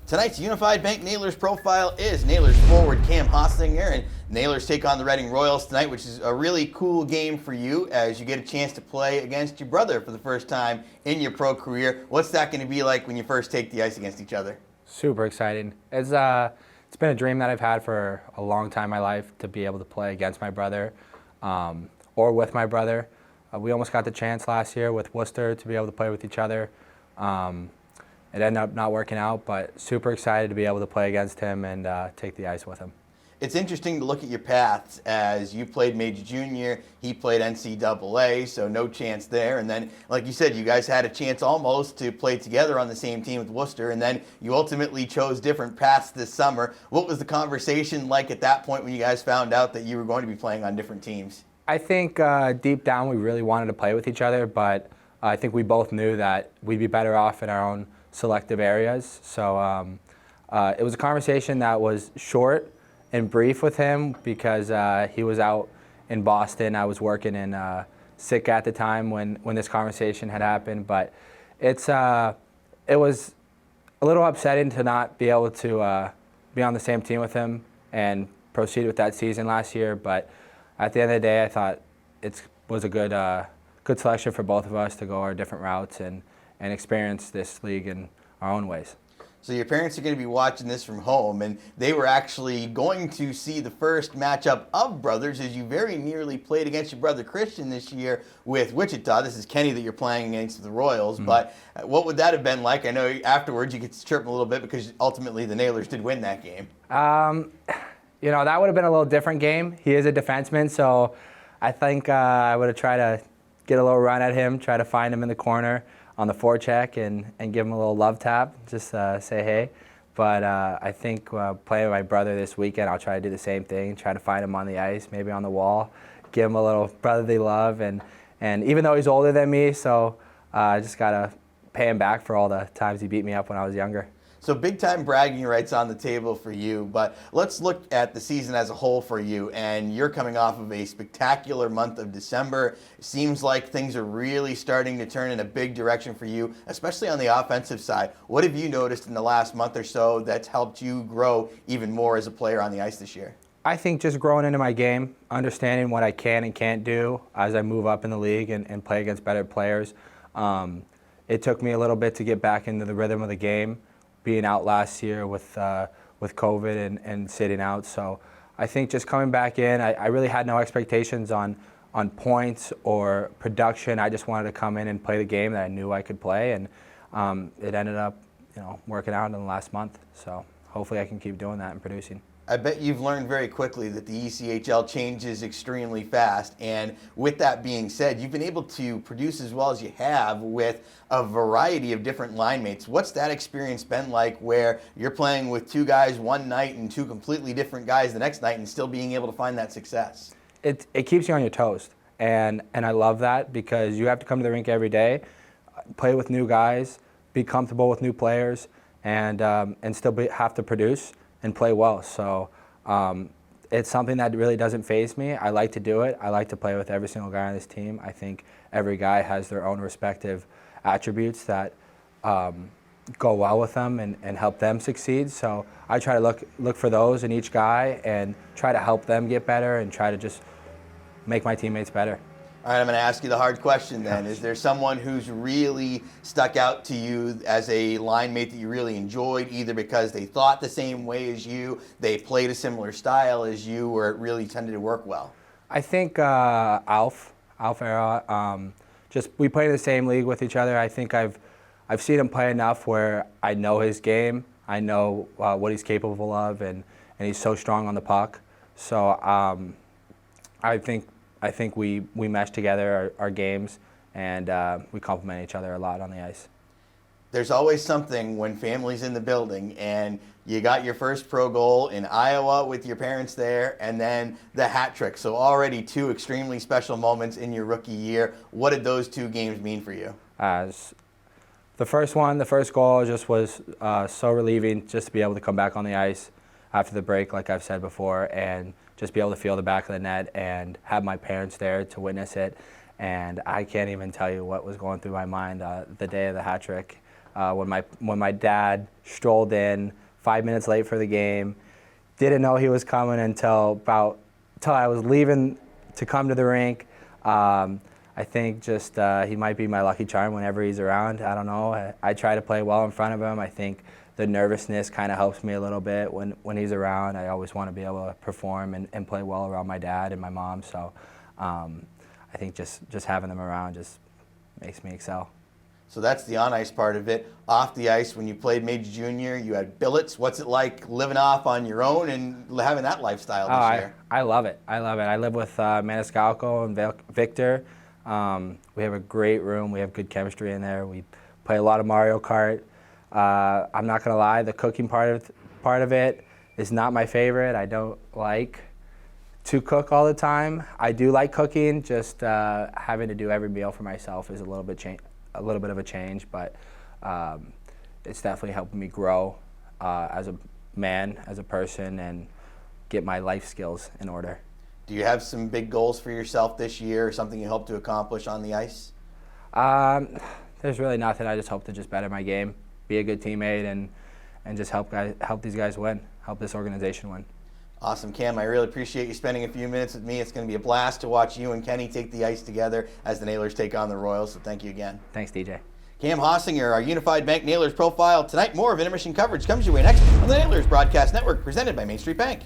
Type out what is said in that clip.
Tonight's Unified Bank Nailers profile is Nailers forward Cam Hausinger, and Nailers take on the Reading Royals tonight, which is a really cool game for you as you get a chance to play against your brother for the first time in your pro career. What's that going to be like when you first take the ice against each other? Super exciting. It's been a dream that I've had for a long time in my life to be able to play against my brother or with my brother. We almost got the chance last year with Worcester to be able to play with each other. It ended up not working out, but super excited to be able to play against him and take the ice with him. It's interesting to look at your paths as you played Major Junior, he played NCAA, so no chance there. And then, like you said, you guys had a chance almost to play together on the same team with Worcester, and then you ultimately chose different paths this summer. What was the conversation like at that point when you guys found out that you were going to be playing on different teams? I think deep down we really wanted to play with each other, but I think we both knew that we'd be better off in our own selective areas. So it was a conversation that was short and brief with him because he was out in Boston. I was working in sick at the time when this conversation had happened. But it was a little upsetting to not be able to be on the same team with him and proceed with that season last year. But at the end of the day, I thought it was a good selection for both of us to go our different routes and experience this league in our own ways. So your parents are going to be watching this from home, and they were actually going to see the first matchup of brothers as you very nearly played against your brother Christian this year with Wichita. This is Kenny that you're playing against the Royals, but what would that have been like? I know afterwards you get to chirp him a little bit because ultimately the Nailers did win that game. You know, that would have been a little different game. He is a defenseman, so I think I would have tried to get a little run at him, try to find him in the corner on the forecheck and give him a little love tap, just say hey. But I think playing with my brother this weekend, I'll try to do the same thing, try to find him on the ice, maybe on the wall, give him a little brotherly love. And even though he's older than me, so I just got to pay him back for all the times he beat me up when I was younger. So big time bragging rights on the table for you, but let's look at the season as a whole for you, and you're coming off of a spectacular month of December. It seems like things are really starting to turn in a big direction for you, especially on the offensive side. What have you noticed in the last month or so that's helped you grow even more as a player on the ice this year? I think just growing into my game, understanding what I can and can't do as I move up in the league and play against better players. It took me a little bit to get back into the rhythm of the game, being out last year with COVID and sitting out. So I think just coming back in, I really had no expectations on points or production. I just wanted to come in and play the game that I knew I could play, and it ended up, working out in the last month. So hopefully I can keep doing that and producing. I bet you've learned very quickly that the ECHL changes extremely fast, and with that being said, you've been able to produce as well as you have with a variety of different line mates. What's that experience been like where you're playing with two guys one night and two completely different guys the next night and still being able to find that success? It keeps you on your toes, and I love that because you have to come to the rink every day, play with new guys, be comfortable with new players, and still have to produce and play well. So it's something that really doesn't faze me. I like to do it. I like to play with every single guy on this team. I think every guy has their own respective attributes that go well with them and help them succeed. So I try to look for those in each guy and try to help them get better and try to just make my teammates better. All right, I'm going to ask you the hard question then. Is there someone who's really stuck out to you as a line mate that you really enjoyed, either because they thought the same way as you, they played a similar style as you, or it really tended to work well? I think Alf Era. Just we play in the same league with each other. I think I've seen him play enough where I know his game. I know what he's capable of, and he's so strong on the puck. So I think we mesh together our games, and we complement each other a lot on the ice. There's always something when family's in the building, and you got your first pro goal in Iowa with your parents there, and then the hat trick. So already two extremely special moments in your rookie year. What did those two games mean for you? The first goal just was so relieving just to be able to come back on the ice after the break, like I've said before, and just be able to feel the back of the net and have my parents there to witness it. And I can't even tell you what was going through my mind the day of the hat trick. when my dad strolled in 5 minutes late for the game. Didn't know he was coming until I was leaving to come to the rink. I think just he might be my lucky charm whenever he's around. I don't know. I try to play well in front of him. I think the nervousness kind of helps me a little bit when he's around. I always want to be able to perform and play well around my dad and my mom. So I think just having them around just makes me excel. So that's the on-ice part of it. Off the ice, when you played Major Junior, you had billets. What's it like living off on your own and having that lifestyle this year? I love it. I love it. I live with Maniscalco and Victor. We have a great room. We have good chemistry in there. We play a lot of Mario Kart. I'm not gonna lie, the cooking part of it is not my favorite. I don't like to cook all the time. I do like cooking. Just having to do every meal for myself is a little bit of a change, but it's definitely helping me grow as a man, as a person, and get my life skills in order. Do you have some big goals for yourself this year, or something you hope to accomplish on the ice? There's really nothing. I just hope to just better my game, be a good teammate, and just help these guys win, help this organization win. Awesome, Cam. I really appreciate you spending a few minutes with me. It's going to be a blast to watch you and Kenny take the ice together as the Nailers take on the Royals, so thank you again. Thanks, DJ. Cam Hausinger, our Unified Bank Nailers profile. Tonight, more of intermission coverage comes your way next on the Nailers Broadcast Network, presented by Main Street Bank.